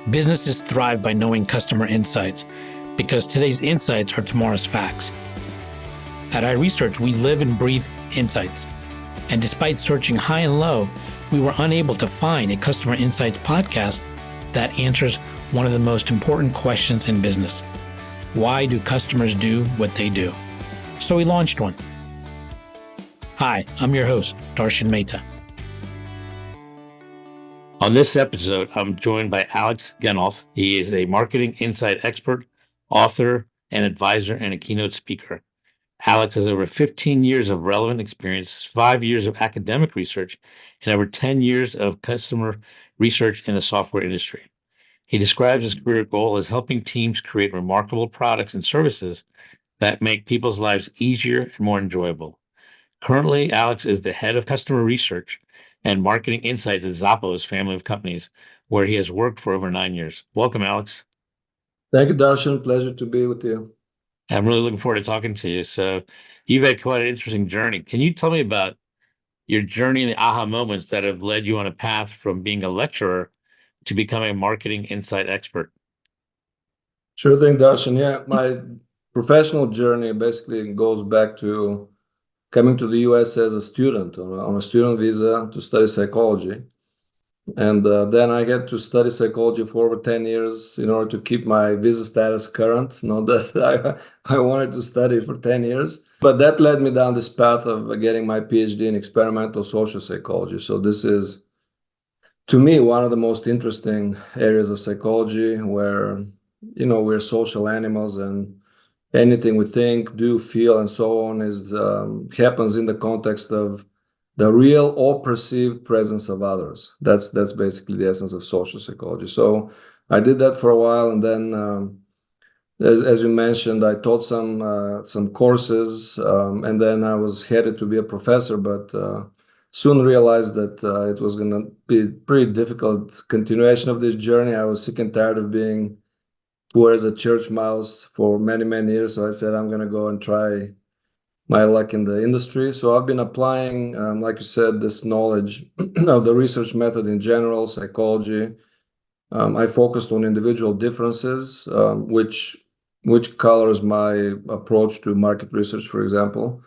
Businesses thrive by knowing customer insights because today's insights are tomorrow's facts. At iResearch, we live and breathe insights. And despite searching high and low, we were unable to find a customer insights podcast that answers one of the most important questions in business. Why do customers do what they do? So we launched one. Hi, I'm your host, Darshan Mehta. On this episode, I'm joined by Alex Genov. He is a marketing insight expert, author, and advisor, and a keynote speaker. Alex has over 15 years of relevant experience, 5 years of academic research, and over 10 years of customer research in the software industry. He describes his career goal as helping teams create remarkable products and services that make people's lives easier and more enjoyable. Currently, Alex is the head of customer research and marketing insights at Zappos family of companies, where he has worked for over 9 years. Welcome, Alex. Thank you, Darshan. Pleasure to be with you. I'm really looking forward to talking to you. So, you've had quite an interesting journey. Can you tell me about your journey and the aha moments that have led you on a path from being a lecturer to becoming a marketing insight expert? Sure thing, Darshan. Yeah, my professional journey basically goes back to coming to the US as a student on a student visa to study psychology. And then I had to study psychology for over 10 years in order to keep my visa status current. Not that I wanted to study for 10 years, but that led me down this path of getting my PhD in experimental social psychology. So this is, to me, one of the most interesting areas of psychology where, we're social animals and anything we think, do, feel, and so on is happens in the context of the real or perceived presence of others. That's basically the essence of social psychology. So I did that for a while, and then, as you mentioned, I taught some courses, and then I was headed to be a professor, but soon realized that it was going to be a pretty difficult continuation of this journey. I was sick and tired of being poor as a church mouse for many, many years. So I said, I'm going to go and try my luck in the industry. So I've been applying, like you said, this knowledge of the research method in general, psychology. I focused on individual differences, which colors my approach to market research, for example,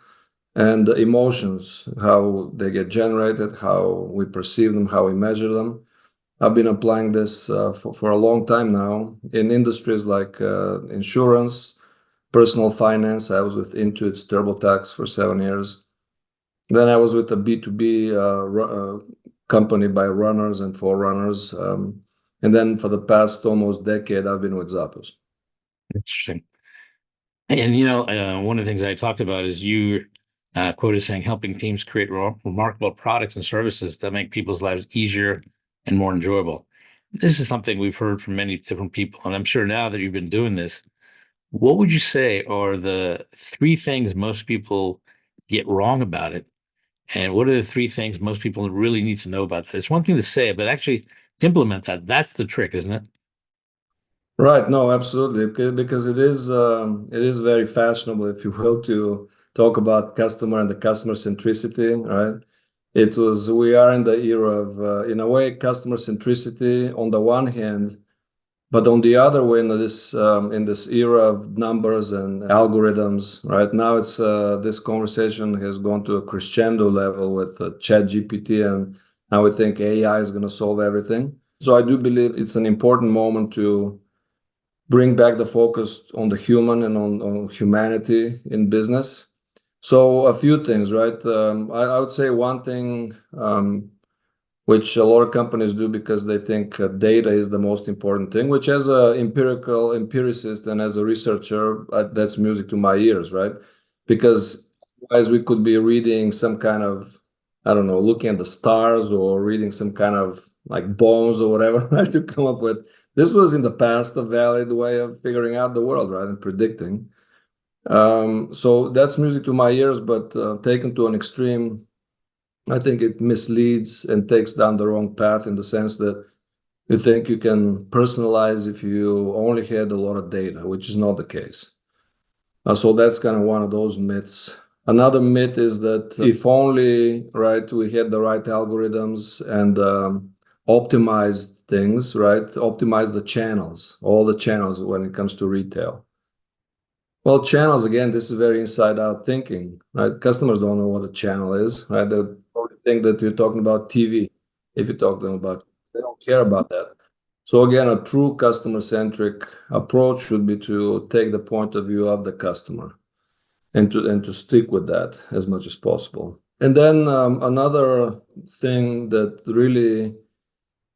and emotions, how they get generated, how we perceive them, how we measure them. I've been applying this for a long time now in industries like insurance, personal finance. I was with Intuit's TurboTax for 7 years. Then I was with a B2B company by runners and for runners. And then for the past almost decade, I've been with Zappos. Interesting. And one of the things I talked about is you quoted saying helping teams create remarkable products and services that make people's lives easier and more enjoyable. This is something we've heard from many different people, and I'm sure now that you've been doing this, what would you say are the 3 things most people get wrong about it? And what are the 3 things most people really need to know about that? It's one thing to say it, but actually to implement that, that's the trick, isn't it? Right. No, absolutely. Because it is very fashionable, if you will, to talk about customer and the customer centricity, right? We are in the era of, in a way, customer centricity on the one hand, but on the other way, in this era of numbers and algorithms, right now, this conversation has gone to a crescendo level with ChatGPT, and now we think AI is going to solve everything. So I do believe it's an important moment to bring back the focus on the human and on humanity in business. So a few things, right? I would say one thing, which a lot of companies do because they think data is the most important thing, which as an empiricist and as a researcher, that's music to my ears, right? Because otherwise we could be reading some kind of, I don't know, looking at the stars or reading some kind of like bones or whatever, right, to come up with. This was in the past a valid way of figuring out the world, right, and predicting. So that's music to my ears, but taken to an extreme, I think it misleads and takes down the wrong path in the sense that you think you can personalize if you only had a lot of data, which is not the case. So that's kind of one of those myths. Another myth is that if only, right, we had the right algorithms and optimize things, right? Optimize the channels, all the channels when it comes to retail. Well, channels, again, this is very inside out thinking, right? Customers don't know what a channel is, right? They probably think that you're talking about TV. If you talk to them about, they don't care about that. So again, a true customer centric approach should be to take the point of view of the customer and to stick with that as much as possible. And then another thing that really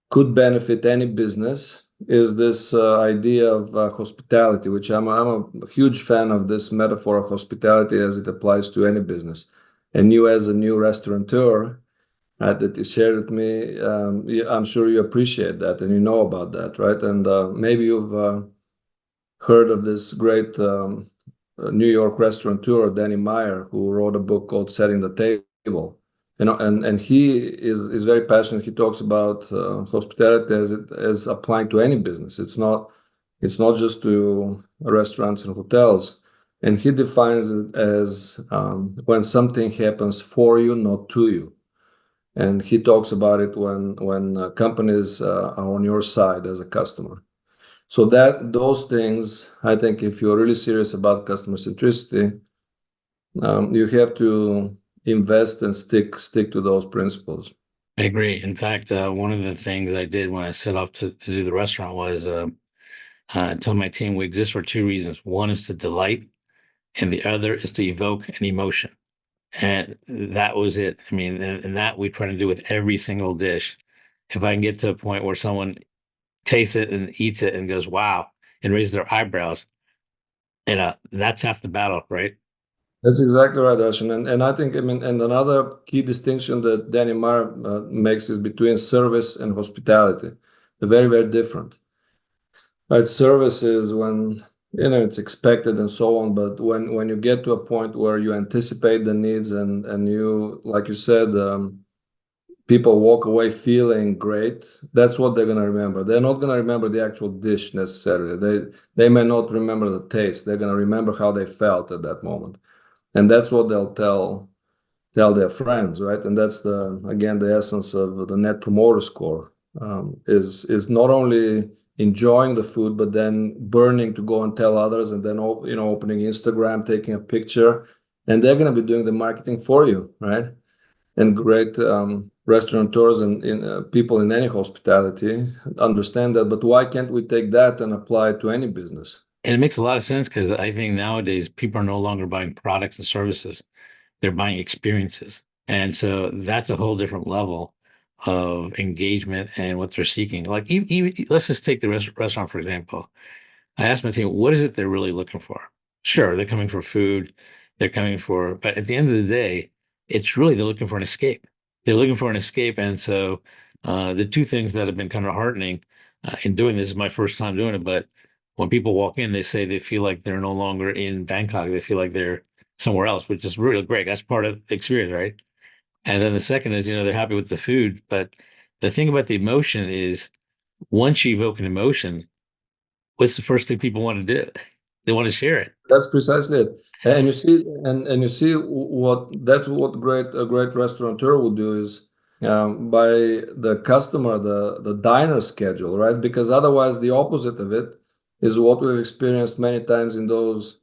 could benefit any business is this idea of hospitality, which I'm a huge fan of this metaphor of hospitality as it applies to any business. And you, as a new restaurateur, that you shared with me, I'm sure you appreciate that and you know about that, right? And maybe you've heard of this great New York restaurateur, Danny Meyer, who wrote a book called Setting the Table. And he is very passionate. He talks about hospitality as applying to any business. It's not just to restaurants and hotels. And he defines it as when something happens for you, not to you. And he talks about it when companies are on your side as a customer. So that those things, I think, if you're really serious about customer centricity, you have to invest and stick to those principles. I agree. In fact, one of the things I did when I set off to do the restaurant was tell my team we exist for two reasons. One is to delight, and the other is to evoke an emotion. And that was it. I mean, and that we try to do with every single dish. If I can get to a point where someone tastes it and eats it and goes, wow, and raises their eyebrows, and that's half the battle, right? That's exactly right, Darshan. And I think, I mean, and another key distinction that Danny Meyer makes is between service and hospitality. They're very, very different. Right, service is when it's expected and so on, but when you get to a point where you anticipate the needs and you, like you said, people walk away feeling great, that's what they're gonna remember. They're not gonna remember the actual dish necessarily. They may not remember the taste. They're gonna remember how they felt at that moment, and that's what they'll tell their friends, right? And that's the essence of the net promoter score, is not only enjoying the food but then burning to go and tell others, and then opening Instagram, taking a picture, and they're going to be doing the marketing for you, right? And great restaurateurs and people in any hospitality understand that. But why can't we take that and apply it to any business? And it makes a lot of sense because I think nowadays people are no longer buying products and services, they're buying experiences. And so that's a whole different level of engagement and what they're seeking. Like, even, let's just take the restaurant, for example. I asked my team, what is it they're really looking for? Sure, they're coming for food, but at the end of the day, it's really they're looking for an escape. They're looking for an escape. And so the two things that have been kind of heartening in doing this is my first time doing it, but when people walk in, they say they feel like they're no longer in Bangkok. They feel like they're somewhere else, which is really great. That's part of the experience, right? And then the second is, they're happy with the food. But the thing about the emotion is once you evoke an emotion, what's the first thing people want to do? They want to share it. That's precisely it. And you see, and you see what that's what a great restaurateur would do is by the customer, the diner schedule, right? Because otherwise, the opposite of it is what we've experienced many times in those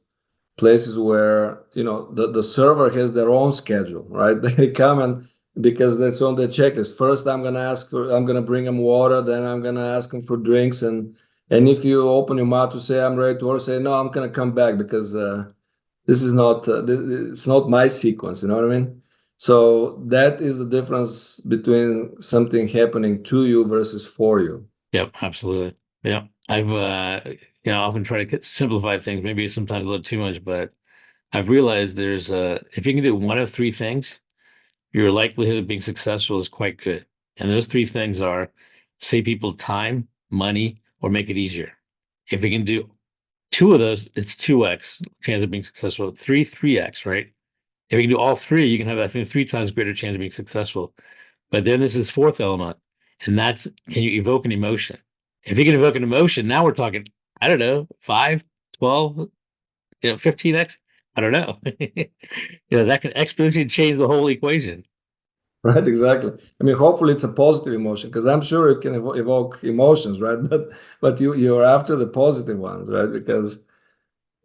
places where the server has their own schedule, right? They come and because that's on their checklist. First, I'm gonna bring them water, then I'm gonna ask them for drinks, and if you open your mouth to say I'm ready to order, say no, I'm gonna come back because this is not it's not my sequence. You know what I mean? So that is the difference between something happening to you versus for you. Yep, absolutely. Yeah. I've often try to simplify things, maybe sometimes a little too much, but I've realized there's if you can do one of three things, your likelihood of being successful is quite good. And those three things are save people time, money, or make it easier. If you can do two of those, it's 2x chance of being successful. Three, 3x, right? If you can do all three, you can have, I think, three times greater chance of being successful. But then there's this fourth element, and that's can you evoke an emotion? If you can evoke an emotion, now we're talking, I don't know, 5, 12, 15x. I don't know. That can exponentially change the whole equation. Right, exactly. I mean, hopefully it's a positive emotion because I'm sure it can evoke emotions, right? But you're after the positive ones, right? Because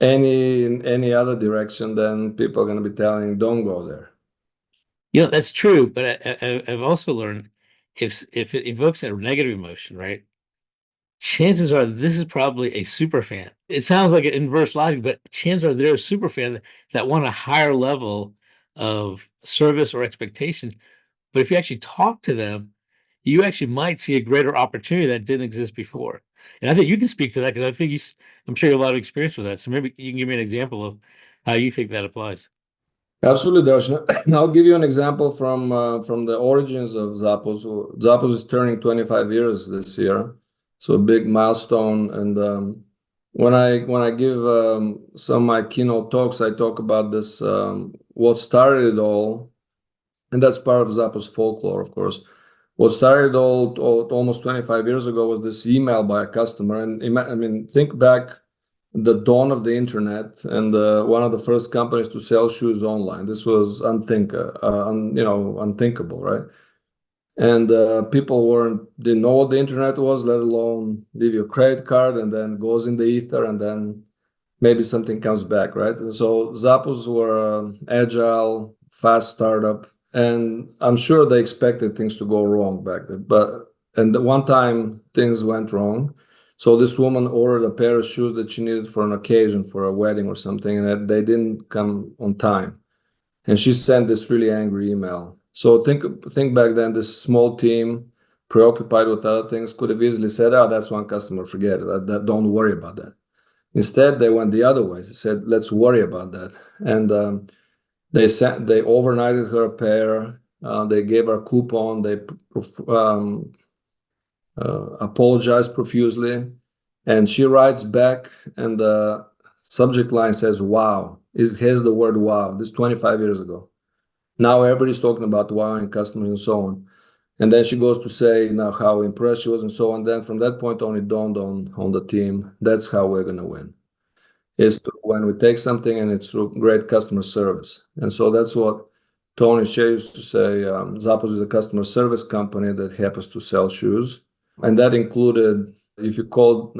in any other direction, then people are going to be telling, don't go there. That's true, but I've also learned if it evokes a negative emotion, right? Chances are this is probably a super fan. It sounds like an inverse logic, but chances are they're a super fan that want a higher level of service or expectation. But if you actually talk to them, you actually might see a greater opportunity that didn't exist before. And I think you can speak to that because I think I'm sure you have a lot of experience with that. So maybe you can give me an example of how you think that applies. Absolutely, Darshan. I'll give you an example from the origins of Zappos. Zappos is turning 25 years this year, so a big milestone. And when I give some of my keynote talks, I talk about this what started it all, and that's part of Zappos folklore, of course. What started all almost 25 years ago was this email by a customer, and I mean, think back the dawn of the internet and one of the first companies to sell shoes online. This was unthinkable, right? And people didn't know what the internet was, let alone leave your credit card and then goes in the ether and then maybe something comes back, right? And so Zappos were agile, fast startup, and I'm sure they expected things to go wrong back then. And the one time things went wrong. So this woman ordered a pair of shoes that she needed for an occasion, for a wedding or something, and they didn't come on time. And she sent this really angry email. So think back then, this small team preoccupied with other things could have easily said, "Oh, that's one customer, forget it. Don't worry about that." Instead, they went the other way. They said, "Let's worry about that." And they overnighted her a pair. They gave her a coupon. They apologized profusely, and she writes back, and the subject line says, "Wow." It has the word "wow." This is 25 years ago. Now everybody's talking about wowing customers and so on. And then she goes to say now how impressed she was and so on. Then from that point on, it dawned on the team. That's how we're going to win. Is when we take something and it's through great customer service. And so that's what Tony Hsieh used to say. Zappos is a customer service company that happens to sell shoes. And that included if you called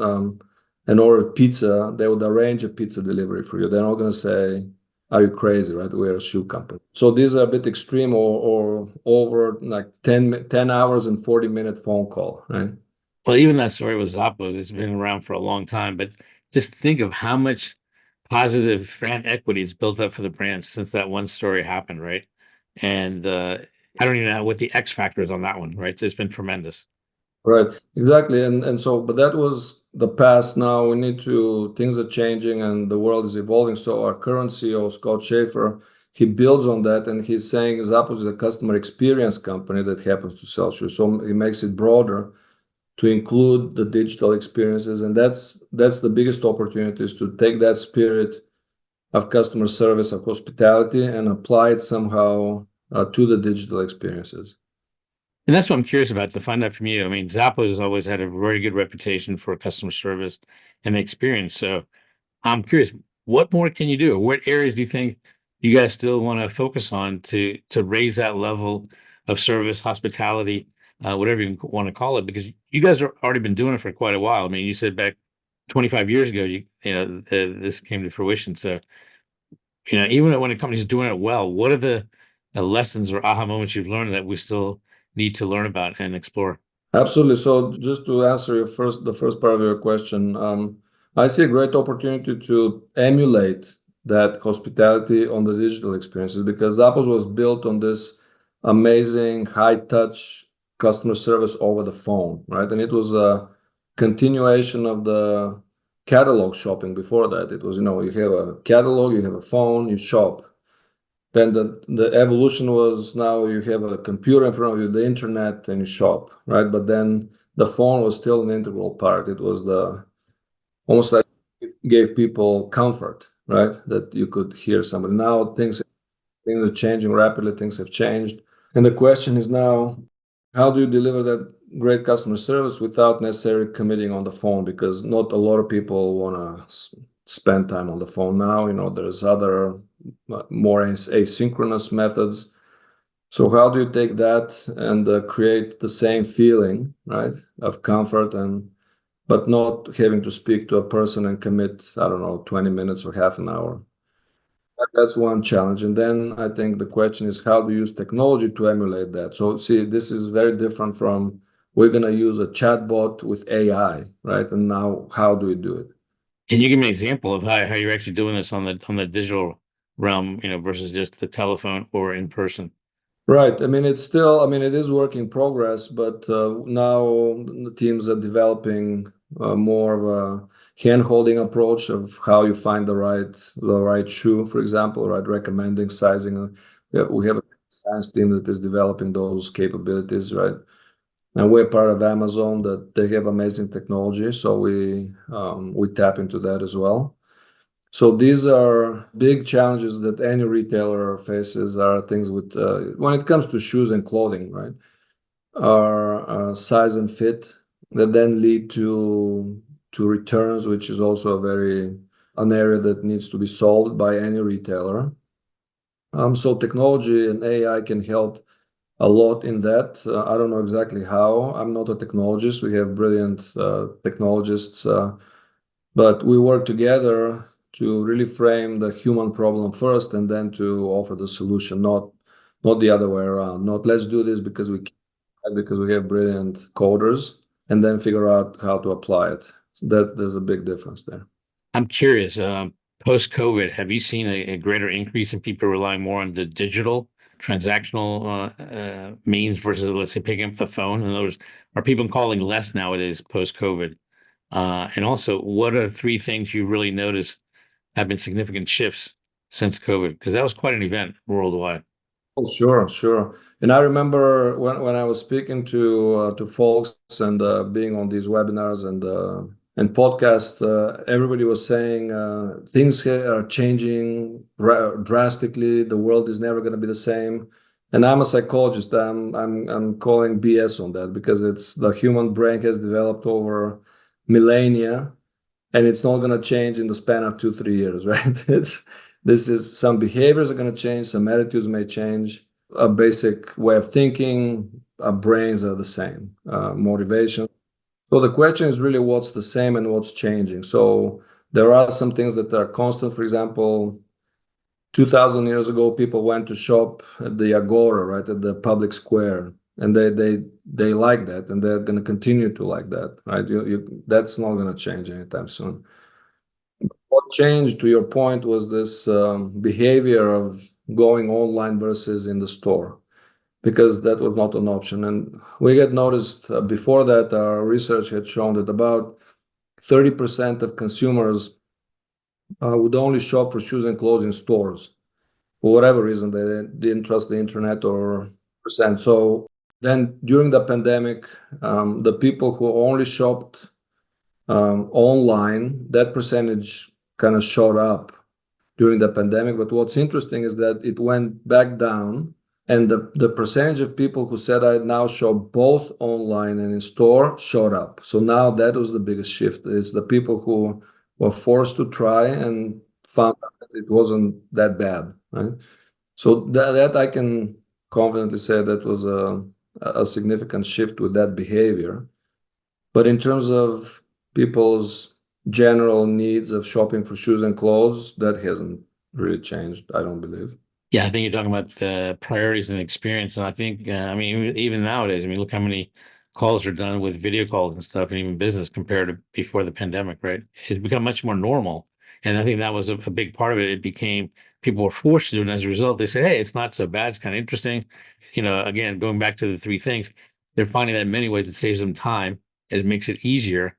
and ordered pizza, they would arrange a pizza delivery for you. They're not going to say, "Are you crazy?" Right? We're a shoe company. So these are a bit extreme or over like 10 hours and 40-minute phone call, right? Well, even that story with Zappos, it's been around for a long time, but just think of how much positive brand equity is built up for the brand since that one story happened, right? And I don't even know what the X factor is on that one, right? It's been tremendous. Right, exactly. And so, but that was the past. Now things are changing and the world is evolving. So our current CEO, Scott Schaefer, he builds on that and he's saying Zappos is a customer experience company that happens to sell shoes. So he makes it broader to include the digital experiences. And that's the biggest opportunity is to take that spirit of customer service, of hospitality, and apply it somehow to the digital experiences. And that's what I'm curious about to find out from you. I mean, Zappos has always had a very good reputation for customer service and experience. So I'm curious, what more can you do? What areas do you think you guys still want to focus on to raise that level of service, hospitality, whatever you want to call it? Because you guys have already been doing it for quite a while. I mean, you said back 25 years ago, this came to fruition. So, even when a company's doing it well, what are the lessons or aha moments you've learned that we still need to learn about and explore? Absolutely. So just to answer the first part of your question, I see a great opportunity to emulate that hospitality on the digital experiences because Apple was built on this amazing high touch customer service over the phone, right? And it was a continuation of the catalog shopping before that. It was, you have a catalog, you have a phone, you shop. Then the evolution was now you have a computer in front of you, the internet, and you shop, right? But then the phone was still an integral part. It was the almost like it gave people comfort, right? That you could hear somebody. Now things are changing rapidly, things have changed. And the question is now, how do you deliver that great customer service without necessarily committing on the phone? Because not a lot of people want to spend time on the phone now. There's other more asynchronous methods. So how do you take that and create the same feeling, right, of comfort and but not having to speak to a person and commit, I don't know, 20 minutes or half an hour? That's one challenge. And then I think the question is how do you use technology to emulate that? So see, this is very different from we're going to use a chatbot with AI, right? And now how do we do it? Can you give me an example of how you're actually doing this on the digital realm, versus just the telephone or in person? Right. I mean, it's still, I mean, it is work in progress, but now the teams are developing more of a hand-holding approach of how you find the right shoe, for example, right? Recommending sizing. Yeah, we have a science team that is developing those capabilities, right? And we're part of Amazon that they have amazing technology, so we tap into that as well. So these are big challenges that any retailer faces are things with when it comes to shoes and clothing, right? Are size and fit that then lead to returns, which is also a very an area that needs to be solved by any retailer. So technology and AI can help a lot in that. I don't know exactly how. I'm not a technologist. We have brilliant technologists, but we work together to really frame the human problem first and then to offer the solution, not the other way around. Not let's do this because we can, because we have brilliant coders and then figure out how to apply it. So that there's a big difference there. I'm curious, post COVID, have you seen a greater increase in people relying more on the digital transactional means versus, let's say, picking up the phone? In other words, are people calling less nowadays post COVID? And also, what are three things you really noticed have been significant shifts since COVID? Because that was quite an event worldwide. Oh, sure, sure. And I remember when I was speaking to folks and being on these webinars and podcasts, everybody was saying things here are changing drastically. The world is never going to be the same. And I'm a psychologist. I'm calling BS on that because it's the human brain has developed over millennia, and it's not going to change in the span of 2 3 years, right? It's this is some behaviors are going to change, some attitudes may change, a basic way of thinking, our brains are the same, motivation. So the question is really what's the same and what's changing. So there are some things that are constant. For example, 2000 years ago, people went to shop at the Agora, right, at the public square, and they like that, and they're going to continue to like that, right? That's not going to change anytime soon. What changed, to your point, was this behavior of going online versus in the store, because that was not an option. And we had noticed before that, our research had shown that about 30% of consumers would only shop for shoes and clothes in stores. For whatever reason, they didn't trust the internet or percent. So then during the pandemic, the people who only shopped online, that percentage kind of shot up during the pandemic. But what's interesting is that it went back down, and the percentage of people who said I now shop both online and in store shot up. So now that was the biggest shift, is the people who were forced to try and found out that it wasn't that bad, right? So that I can confidently say that was a significant shift with that behavior. But in terms of people's general needs of shopping for shoes and clothes, that hasn't really changed, I don't believe. Yeah, I think you're talking about the priorities and experience. And I think, I mean, even nowadays, I mean, look how many calls are done with video calls and stuff, and even business compared to before the pandemic, right? It's become much more normal. And I think that was a big part of it. It became people were forced to do it. And as a result, they say, hey, it's not so bad. It's kind of interesting. Again, going back to the three things, they're finding that in many ways it saves them time, it makes it easier,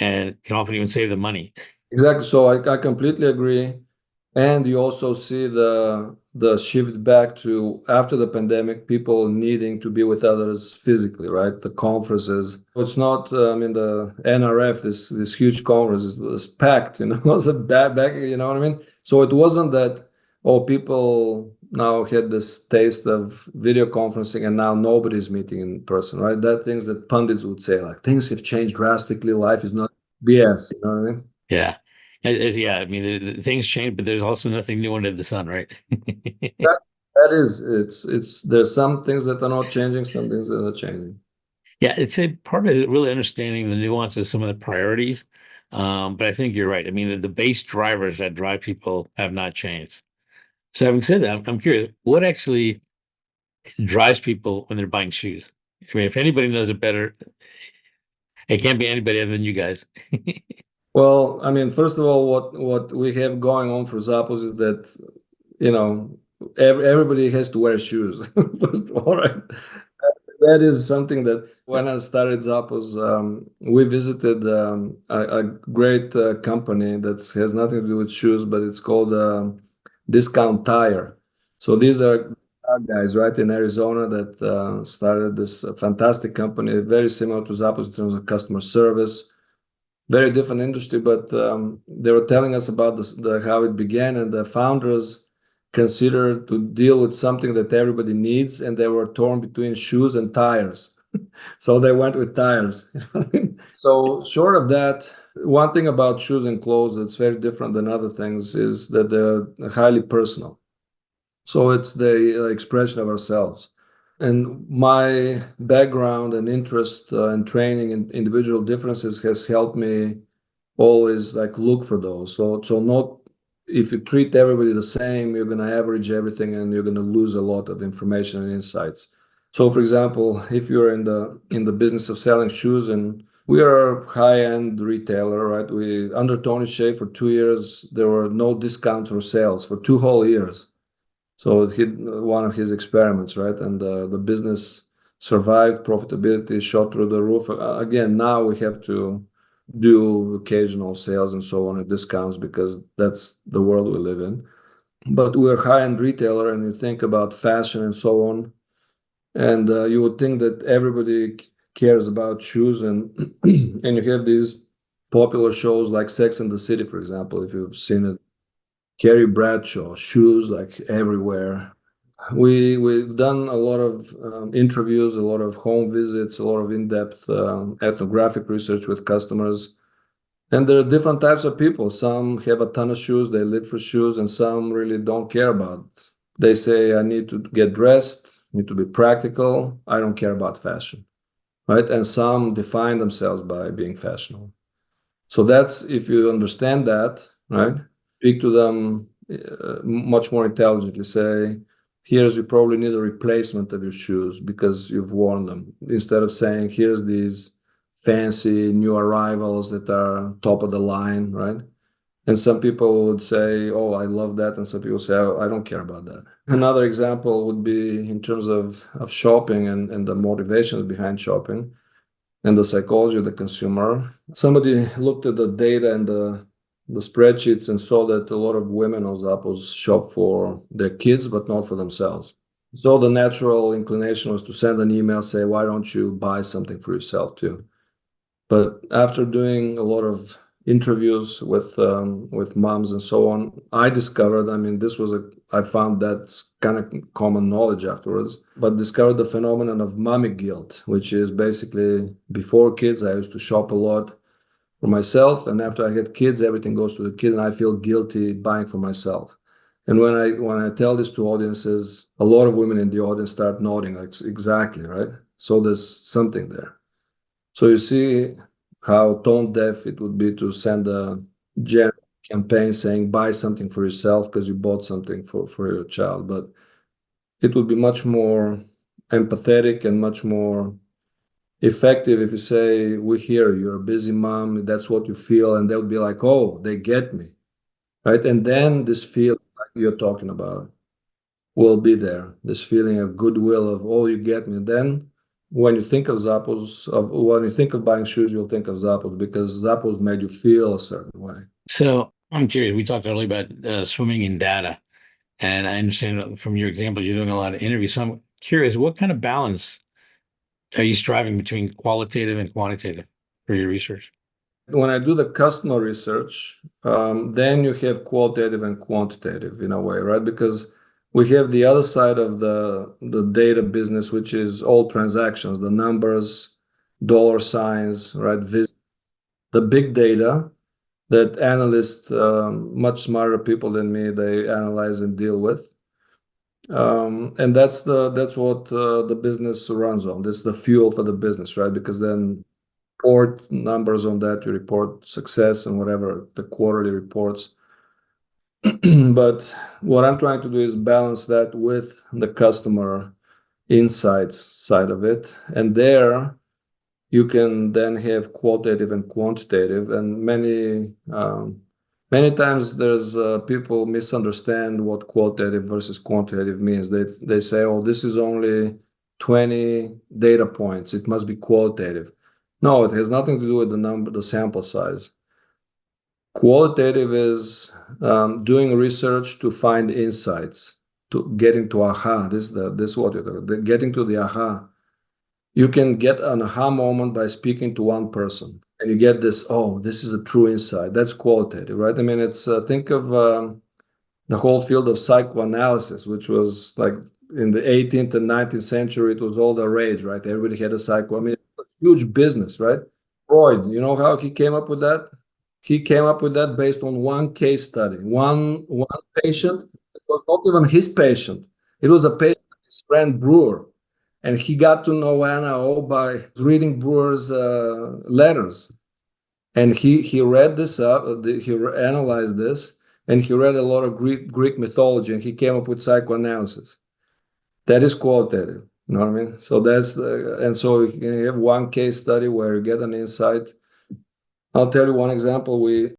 and can often even save them money. Exactly. So I completely agree. And you also see the shift back to after the pandemic, people needing to be with others physically, right? The conferences. It's not, I mean, the NRF, this huge conference was packed, it was a bad back, you know what I mean? So it wasn't that, oh, people now had this taste of video conferencing and now nobody's meeting in person, right? That things that pundits would say, like things have changed drastically, life is not BS, you know what I mean? Yeah. Yeah, I mean, things change, but there's also nothing new under the sun, right? That is, there's some things that are not changing, some things that are changing. Yeah, it's a part of it really understanding the nuances, some of the priorities. But I think you're right. I mean, the base drivers that drive people have not changed. So having said that, I'm curious, what actually drives people when they're buying shoes? I mean, if anybody knows it better, it can't be anybody other than you guys. Well, I mean, first of all, what we have going on for Zappos is that, you know, everybody has to wear shoes. First of all, right? That is something that when I started Zappos, we visited a great company that has nothing to do with shoes, but it's called Discount Tire. So these are guys right in Arizona that started this fantastic company, very similar to Zappos in terms of customer service, very different industry, but they were telling us about how it began, and the founders considered to deal with something that everybody needs, and they were torn between shoes and tires. So they went with tires. So short of that, one thing about shoes and clothes that's very different than other things is that they're highly personal. So it's the expression of ourselves. And my background and interest and training in individual differences has helped me always like look for those. So not if you treat everybody the same, you're gonna average everything and you're gonna lose a lot of information and insights. So for example, if you're in the business of selling shoes, and we are a high-end retailer, right? We under Tony Hsieh for 2 years, there were no discounts or sales for 2 whole years. So he one of his experiments, right? And the business survived, profitability shot through the roof. Again, now we have to do occasional sales and so on at discounts because that's the world we live in. But we're a high-end retailer, and you think about fashion and so on, and you would think that everybody cares about shoes, and and you have these popular shows like Sex and the City, for example, if you've seen it. Carrie Bradshaw, shoes like everywhere. We've done a lot of interviews, a lot of home visits, a lot of in-depth ethnographic research with customers. And there are different types of people. Some have a ton of shoes, they live for shoes, and some really don't care about. They say, I need to get dressed, need to be practical. I don't care about fashion, right? And some define themselves by being fashionable. So that's if you understand that, right? Speak to them much more intelligently. Say, here's you probably need a replacement of your shoes because you've worn them. Instead of saying, here's these fancy new arrivals that are top of the line, right? And some people would say, oh, I love that. And some people say, oh, I don't care about that. Another example would be in terms of shopping and the motivations behind shopping and the psychology of the consumer. Somebody looked at the data and the spreadsheets and saw that a lot of women on Zappos shop for their kids, but not for themselves. So the natural inclination was to send an email, say, why don't you buy something for yourself too? But after doing a lot of interviews with moms and so on, I discovered, I mean, I found that's kind of common knowledge afterwards, but discovered the phenomenon of mommy guilt, which is basically before kids, I used to shop a lot for myself, and after I get kids, everything goes to the kid, and I feel guilty buying for myself. And when I tell this to audiences, a lot of women in the audience start nodding, like exactly, right? So there's something there. So you see how tone deaf it would be to send a general campaign saying buy something for yourself because you bought something for your child. But it would be much more empathetic and much more effective if you say, we hear you, you're a busy mom, that's what you feel, and they'll be like, oh, they get me. Right. And then this feel like you're talking about will be there. This feeling of goodwill of, oh, you get me. Then when you think of Zappos, when you think of buying shoes, you'll think of Zappos because Zappos made you feel a certain way. So I'm curious. We talked earlier about swimming in data, and I understand from your example, you're doing a lot of interviews. So I'm curious, what kind of balance are you striving between qualitative and quantitative for your research? When I do the customer research, then you have qualitative and quantitative in a way, right? Because we have the other side of the data business, which is all transactions, the numbers, dollar signs, right? The big data that analysts, much smarter people than me, they analyze and deal with. And that's what the business runs on. That's the fuel for the business, right? Because then report numbers on that, you report success and whatever the quarterly reports. But what I'm trying to do is balance that with the customer insights side of it. And there you can then have qualitative and quantitative. And many times there's people misunderstand what qualitative versus quantitative means. They say, oh, this is only 20 data points. It must be qualitative. No, it has nothing to do with the number, the sample size. Qualitative is doing research to find insights, to getting to aha. This is what you're talking about. Getting to the aha. You can get an aha moment by speaking to one person, and you get this. Oh, this is a true insight. That's qualitative, right? I mean, it's think of the whole field of psychoanalysis, which was like in the 18th and 19th century, it was all the rage, right? Everybody had a psycho. I mean, it was a huge business, right? Freud, you know how he came up with that? He came up with that based on one case study, one patient. It was not even his patient. It was a patient, his friend Brewer, and he got to know Anna O by reading Brewer's letters. And he read this up, he analyzed this, and he read a lot of Greek mythology, and he came up with psychoanalysis. That is qualitative. You know what I mean? So and so you have one case study where you get an insight. I'll tell you one example. We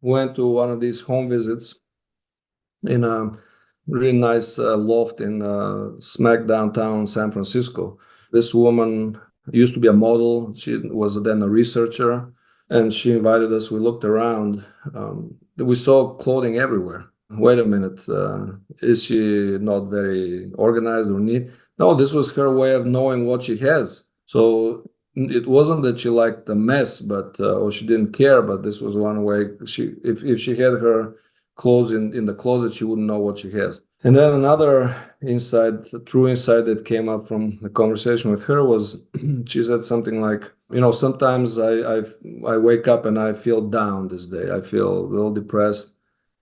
went to one of these home visits in a really nice loft in smack downtown San Francisco. This woman used to be a model. She was then a researcher, and she invited us. We looked around. We saw clothing everywhere. Wait a minute, is she not very organized or neat? No, this was her way of knowing what she has. So it wasn't that she liked the mess, but or she didn't care. But this was one way she, if she had her clothes in the closet, she wouldn't know what she has. And then another insight, a true insight that came up from the conversation with her was she said something like, sometimes I wake up and I feel down this day. I feel a little depressed.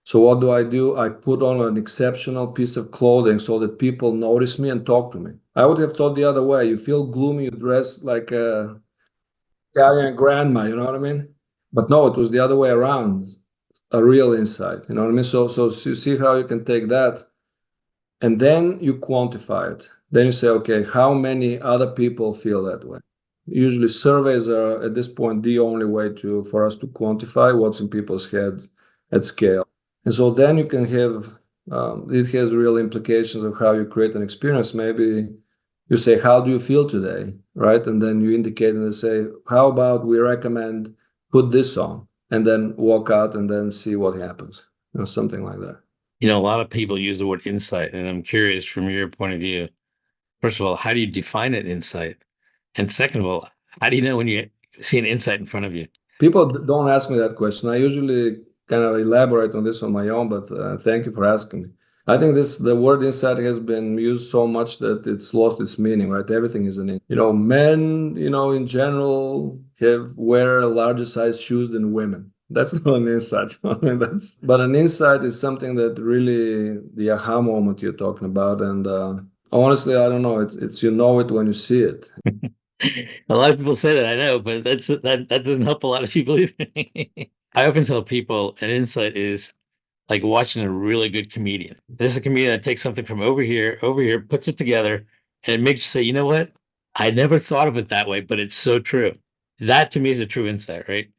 So what do? I put on an exceptional piece of clothing so that people notice me and talk to me. I would have thought the other way. You feel gloomy, you dress like a Italian grandma, you know what I mean? But no, it was the other way around, a real insight, you know what I mean? So you see how you can take that and then you quantify it. Then you say, okay, how many other people feel that way? Usually surveys are at this point the only way for us to quantify what's in people's heads at scale. And so then you can have it has real implications of how you create an experience. Maybe you say, how do you feel today? Right. And then you indicate and they say, how about we recommend put this on and then walk out and then see what happens, something like that. A lot of people use the word insight, and I'm curious from your point of view. First of all, how do you define an insight? And second of all, how do you know when you see an insight in front of you? People don't ask me that question. I usually kind of elaborate on this on my own, but thank you for asking me. I think the word insight has been used so much that it's lost its meaning, right? Everything is an insight. Men, in general wear larger size shoes than women. That's not an insight. I mean, but an insight is something that really the aha moment you're talking about. And honestly, I don't know. It's you know it when you see it. A lot of people say that, I know, but that doesn't help a lot of people either. I often tell people an insight is like watching a really good comedian. This is a comedian that takes something from over here, puts it together, and it makes you say, you know what? I never thought of it that way, but it's so true. That to me is a true insight, right?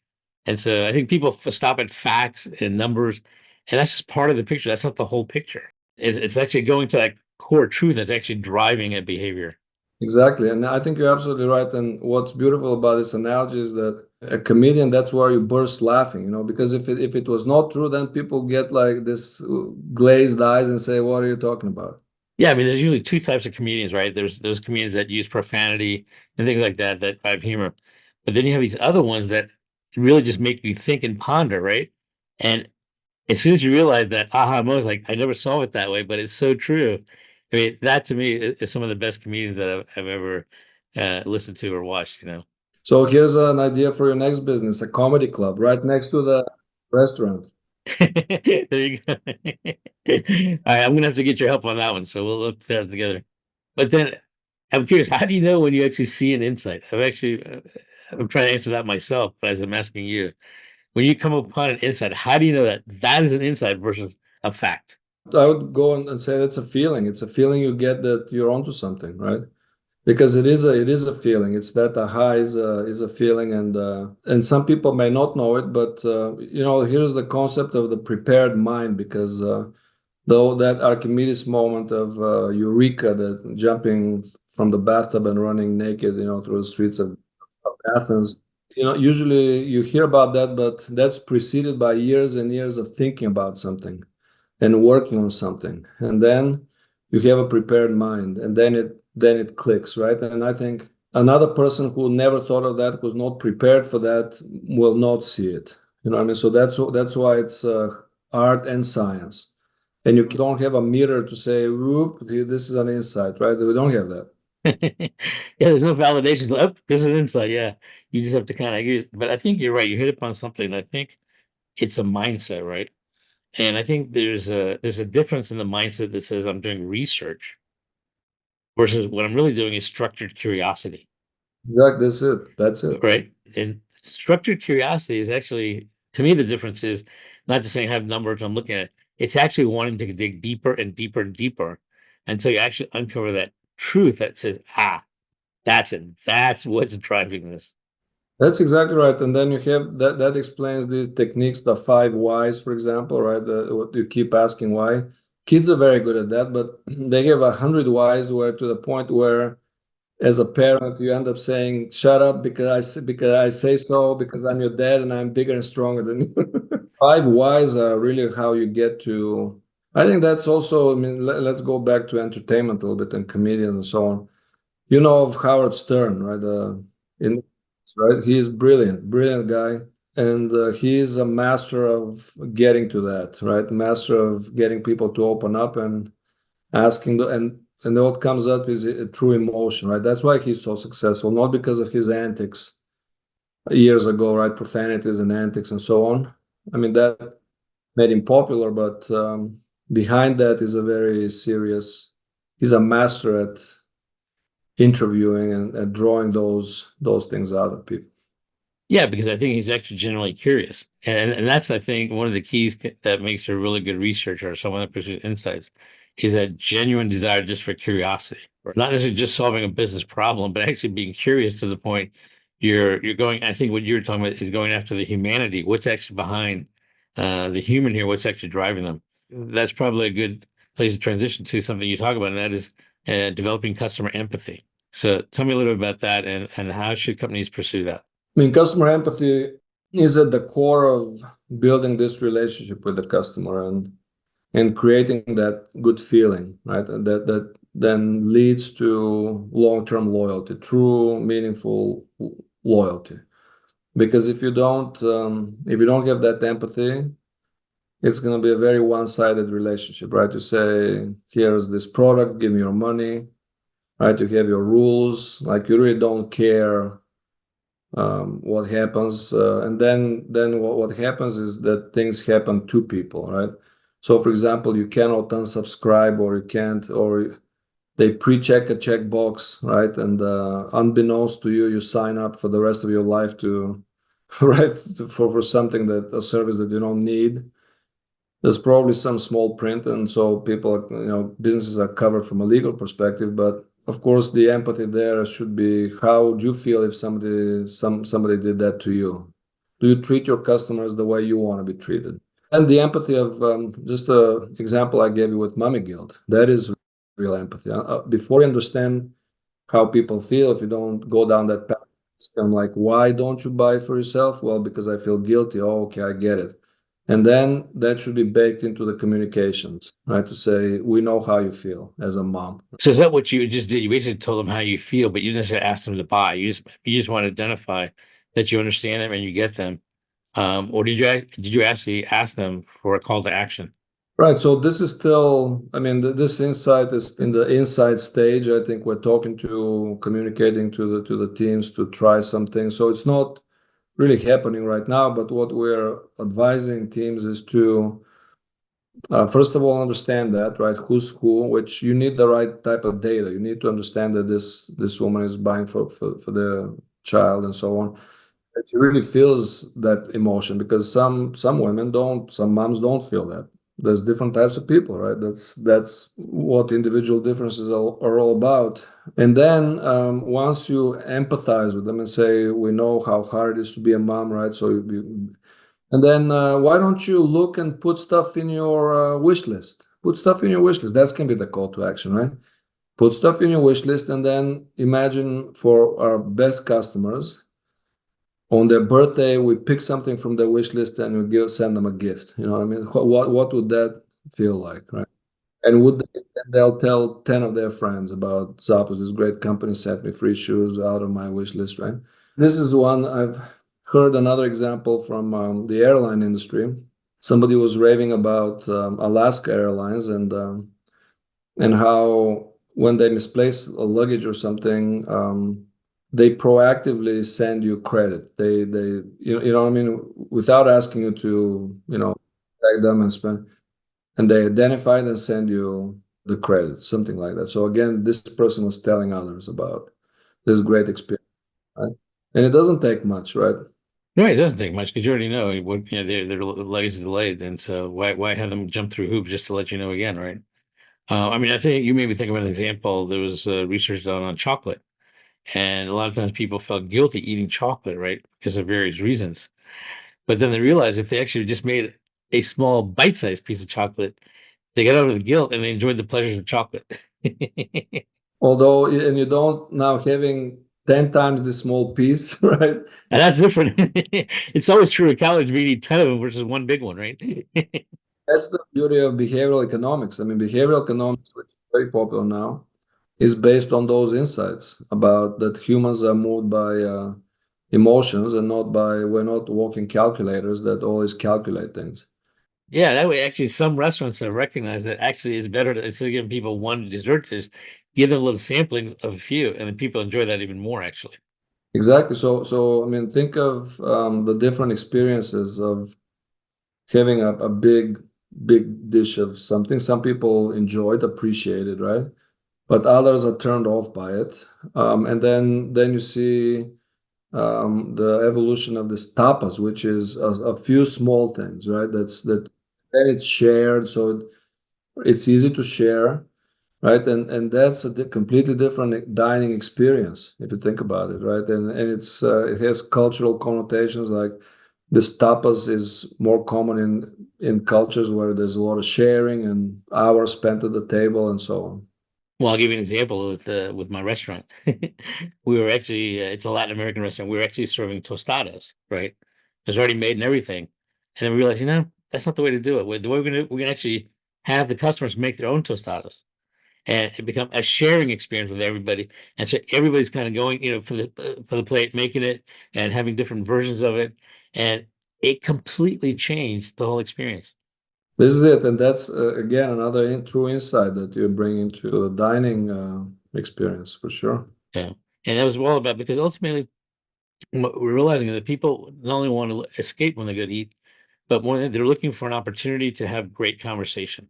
And so I think people stop at facts and numbers, and that's just part of the picture. That's not the whole picture. It's actually going to that core truth that's actually driving a behavior. Exactly. And I think you're absolutely right. And what's beautiful about this analogy is that a comedian, that's where you burst laughing, because if it was not true, then people get like this glazed eyes and say, what are you talking about? Yeah, I mean, there's usually two types of comedians, right? There's those comedians that use profanity and things like that that have humor, but then you have these other ones that really just make you think and ponder, right? And as soon as you realize that aha moment, like I never saw it that way, but it's so true. I mean, that to me is some of the best comedians that I've ever listened to or watched. So here's an idea for your next business, a comedy club right next to the restaurant. There you go. All right, I'm gonna have to get your help on that one, so we'll look that together. But then I'm curious, how do you know when you actually see an insight? I'm trying to answer that myself, but as I'm asking you, when you come upon an insight, how do you know that that is an insight versus a fact? I would go and say that's a feeling. It's a feeling you get that you're onto something, right? Because it is a feeling. It's that a high is a feeling, and some people may not know it, but here's the concept of the prepared mind. Because though that Archimedes moment of eureka, that jumping from the bathtub and running naked, through the streets of Athens, usually you hear about that, but that's preceded by years and years of thinking about something and working on something, and then you have a prepared mind, and then it clicks, right? And I think another person who never thought of that, who's not prepared for that, will not see it. You know what I mean? So that's why it's art and science, and you don't have a mirror to say, "Whoop, this is an insight," right? We don't have that. Yeah, there's no validation. Oh, there's an insight. Yeah, you just have to kind of agree. But I think you're right. You hit upon something. I think it's a mindset, right? And I think there's a difference in the mindset that says I'm doing research versus what I'm really doing is structured curiosity, Exactly, that's it. That's it. right? And structured curiosity is actually, to me, the difference is not just saying I have numbers, I'm looking at it. It's actually wanting to dig deeper and deeper and deeper until you actually uncover that truth that says, ah, that's it. That's what's driving this. That's exactly right. And then you have that explains these techniques, the five whys, for example, right? What you keep asking why. Kids are very good at that, but they have 100 whys, where to the point where, as a parent, you end up saying, "Shut up, because I say so, because I'm your dad and I'm bigger and stronger than you." Five whys are really how you get to. I think that's also. I mean, let's go back to entertainment a little bit and comedians and so on. You know of Howard Stern, right? In right, he is brilliant, brilliant guy, and he is a master of getting to that, right? Master of getting people to open up and asking, and then what comes up is a true emotion, right? That's why he's so successful, not because of his antics years ago, right? Profanities and antics and so on. I mean, that made him popular, but behind that is a very serious. He's a master at interviewing and drawing those things out of people. Yeah, because I think he's actually generally curious, and that's I think one of the keys that makes a really good researcher or someone that pursues insights is that genuine desire just for curiosity, or not necessarily just solving a business problem, but actually being curious to the point you're going. I think what you're talking about is going after the humanity. What's actually behind the human here? What's actually driving them? That's probably a good place to transition to something you talk about, and that is developing customer empathy. So tell me a little bit about that, and how should companies pursue that? I mean, customer empathy is at the core of building this relationship with the customer and creating that good feeling, right? And that then leads to long-term loyalty, true, meaningful loyalty. Because if you don't have that empathy, it's going to be a very one-sided relationship, right? You say, "Here's this product, give me your money," right? You have your rules, like you really don't care what happens, and then what happens is that things happen to people, right? So, for example, you cannot unsubscribe, or you can't, or they pre-check a checkbox, right? And unbeknownst to you, you sign up for the rest of your life to right, for something, that a service that you don't need. There's probably some small print, and so people, businesses are covered from a legal perspective. But of course, the empathy there should be, how would you feel if somebody did that to you? Do you treat your customers the way you want to be treated? And the empathy of, just a example I gave you with mommy guilt, that is real empathy. Before you understand how people feel, if you don't go down that path, I'm like, why don't you buy for yourself? Well, because I feel guilty. Oh, okay, I get it. And then that should be baked into the communications, right? To say, we know how you feel as a mom. So is that what you just did? You basically told them how you feel, but you didn't necessarily ask them to buy. You just want to identify that you understand them and you get them. Or did you actually ask them for a call to action? Right. So this is still, I mean, this insight is in the insight stage. I think we're talking to communicating to the teams to try something. So it's not really happening right now. But what we're advising teams is to first of all understand that, right? Who's who, which you need the right type of data. You need to understand that this woman is buying for the child and so on. That she really feels that emotion because some women don't, some moms don't feel that. There's different types of people, right? That's what individual differences are all about. And then once you empathize with them and say, we know how hard it is to be a mom, right? So and then why don't you look and put stuff in your wish list? Put stuff in your wish list. That can be the call to action, right? Put stuff in your wish list, and then imagine for our best customers on their birthday, we pick something from their wish list and send them a gift. You know what I mean? What would that feel like, right? And they'll tell 10 of their friends about Zappos, this great company sent me free shoes out of my wish list, right? This is one I've heard another example from the airline industry. Somebody was raving about Alaska Airlines and how when they misplace a luggage or something, they proactively send you credit. You know what I mean, without asking you to tag them and spend, and they identify it and send you the credit, something like that. So again, this person was telling others about this great experience, right? And it doesn't take much, right? No, it doesn't take much because you already know what their legs is delayed, and so why have them jump through hoops just to let you know again, right? I mean, I think you made me think of an example. There was research done on chocolate, and a lot of times people felt guilty eating chocolate, right, because of various reasons. But then they realized if they actually just made a small bite-sized piece of chocolate, they got over the guilt and they enjoyed the pleasures of chocolate. Although, and you don't now having 10 times the small piece, right? And that's different. It's always true in college. We need 10 of them versus one big one, right? That's the beauty of behavioral economics. I mean, behavioral economics, which is very popular now, is based on those insights about that humans are moved by emotions and not by, we're not walking calculators that always calculate things. Yeah, that way, actually, some restaurants have recognized that actually it's better to, instead of giving people one dessert dish, give them little samplings of a few, and then people enjoy that even more, actually. Exactly. So I mean, think of the different experiences of having a big dish of something. Some people enjoy it, appreciate it, right? But others are turned off by it. And then you see the evolution of this tapas, which is a few small things, right? Then it's shared, so it's easy to share, right? And that's a completely different dining experience if you think about it, right? And it has cultural connotations like this tapas is more common in cultures where there's a lot of sharing and hours spent at the table and so on. Well, I'll give you an example with my restaurant. We were actually it's a Latin American restaurant. We were actually serving tostadas, right? It was already made and everything, and then we realized, that's not the way to do it. The way we're gonna actually have the customers make their own tostadas, and it become a sharing experience with everybody. And so everybody's kind of going, for the plate, making it and having different versions of it, and it completely changed the whole experience. This is it, and that's again another true insight that you're bringing to the dining experience for sure. Yeah, and that was all about because ultimately what we're realizing is that people not only want to escape when they go to eat, but more than they're looking for an opportunity to have great conversation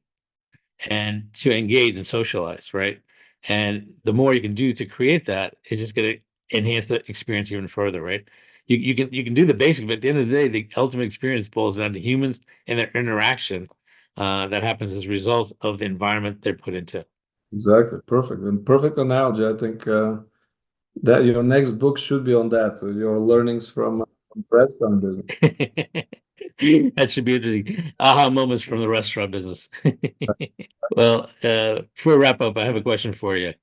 and to engage and socialize, right? And the more you can do to create that, it's just going to enhance the experience even further, right? You can do the basic, but at the end of the day, the ultimate experience boils down to humans and their interaction that happens as a result of the environment they're put into. Exactly, perfect, and perfect analogy. I think that your next book should be on that. Your learnings from restaurant business. That should be interesting. Aha moments from the restaurant business. Well, before we wrap up, I have a question for you.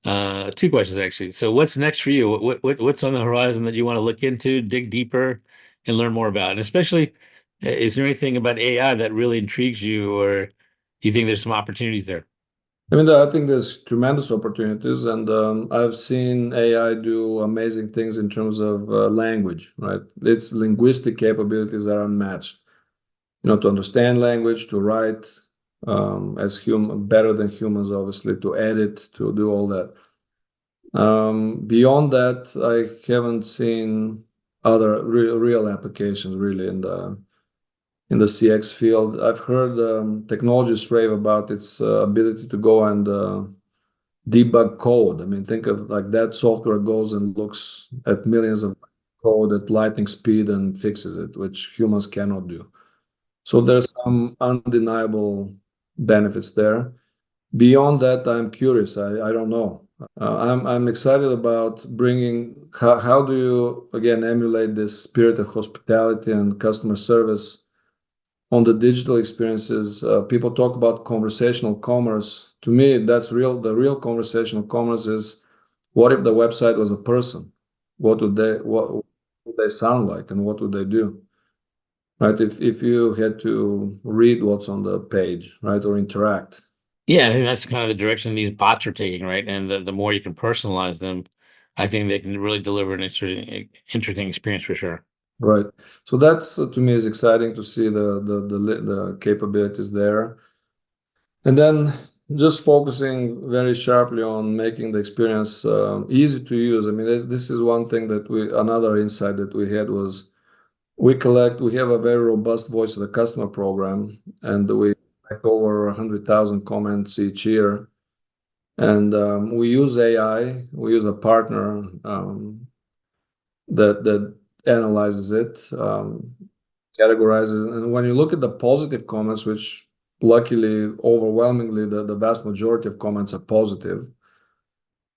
Two questions actually. So, what's next for you? What's on the horizon that you want to look into, dig deeper, and learn more about? And especially, is there anything about AI that really intrigues you, or you think there's some opportunities there? I mean, I think there's tremendous opportunities, and I've seen AI do amazing things in terms of language, right? Its linguistic capabilities are unmatched. You know, to understand language, to write as human, better than humans, obviously, to edit, to do all that. Beyond that, I haven't seen. other real applications really in the CX field. I've heard technologists rave about its ability to go and debug code. I mean, think of like that software goes and looks at millions of code at lightning speed and fixes it, which humans cannot do. So there's some undeniable benefits there. Beyond that, I'm curious. I don't know. I'm excited about bringing. How do you again emulate this spirit of hospitality and customer service on the digital experiences? People talk about conversational commerce. To me, that's real. The real conversational commerce is what if the website was a person? What would they sound like and what would they do? Right? If you had to read what's on the page, right, or interact. Yeah, I think that's kind of the direction these bots are taking, right? And the more you can personalize them, I think they can really deliver an interesting experience for sure. Right. So that's to me is exciting to see the capabilities there. And then just focusing very sharply on making the experience easy to use. I mean, this is one thing that another insight that we had was we have a very robust voice of the customer program, and we collect over 100,000 comments each year. And we use AI, we use a partner that analyzes it, categorizes. And when you look at the positive comments, which luckily, overwhelmingly, the vast majority of comments are positive,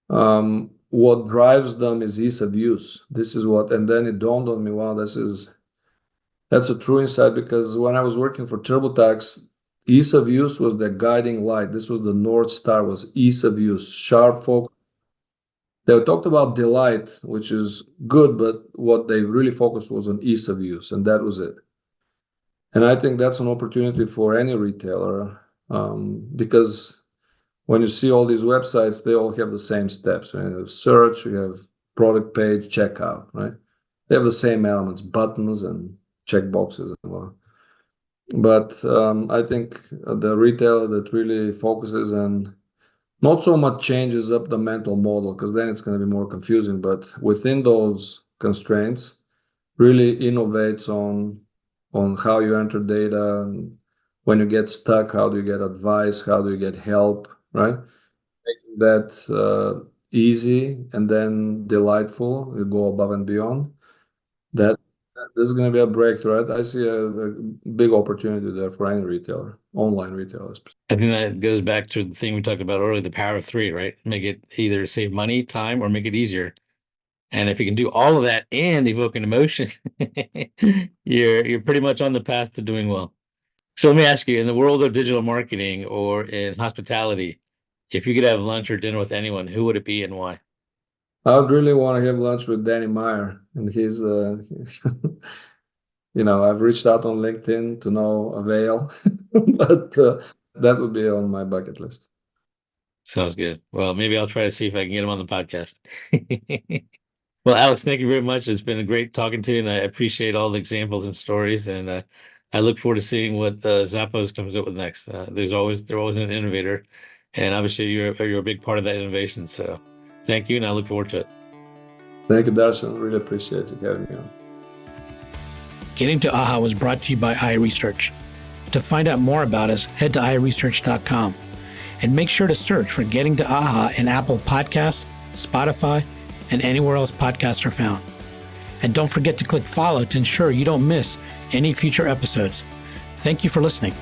what drives them is ease of use. This is what, and then it dawned on me, wow, that's a true insight because when I was working for TurboTax, ease of use was the guiding light. This was the North Star, was ease of use, sharp focus. They talked about delight, which is good, but what they really focused was on ease of use, and that was it. And I think that's an opportunity for any retailer because when you see all these websites, they all have the same steps. You have search, you have product page, checkout, right? They have the same elements, buttons and checkboxes and all. But I think the retailer that really focuses and not so much changes up the mental model because then it's going to be more confusing, but within those constraints, really innovates on how you enter data and when you get stuck, how do you get advice, how do you get help, right? Making that easy and then delightful, you go above and beyond. That this is going to be a breakthrough. Right? I see a big opportunity there for any retailer, online retailers. I think that goes back to the thing we talked about earlier, the power of three, right? Make it either save money, time, or make it easier. And if you can do all of that and evoke an emotion, you're pretty much on the path to doing well. So let me ask you, in the world of digital marketing or in hospitality, if you could have lunch or dinner with anyone, who would it be and why? I would really want to have lunch with Danny Meyer, and I've reached out on LinkedIn to no avail, but that would be on my bucket list. Sounds good. Well, maybe I'll try to see if I can get him on the podcast. Well, Alex, thank you very much. It's been great talking to you, and I appreciate all the examples and stories. And I look forward to seeing what Zappos comes up with next. They're always an innovator, and obviously you're a big part of that innovation. So, thank you, and I look forward to it. Thank you, Darshan. Really appreciate you having me on. Getting to AHA was brought to you by iResearch. To find out more about us, head to iResearch.com and make sure to search for Getting to AHA in Apple Podcasts, Spotify, and anywhere else podcasts are found. And don't forget to click follow to ensure you don't miss any future episodes. Thank you for listening.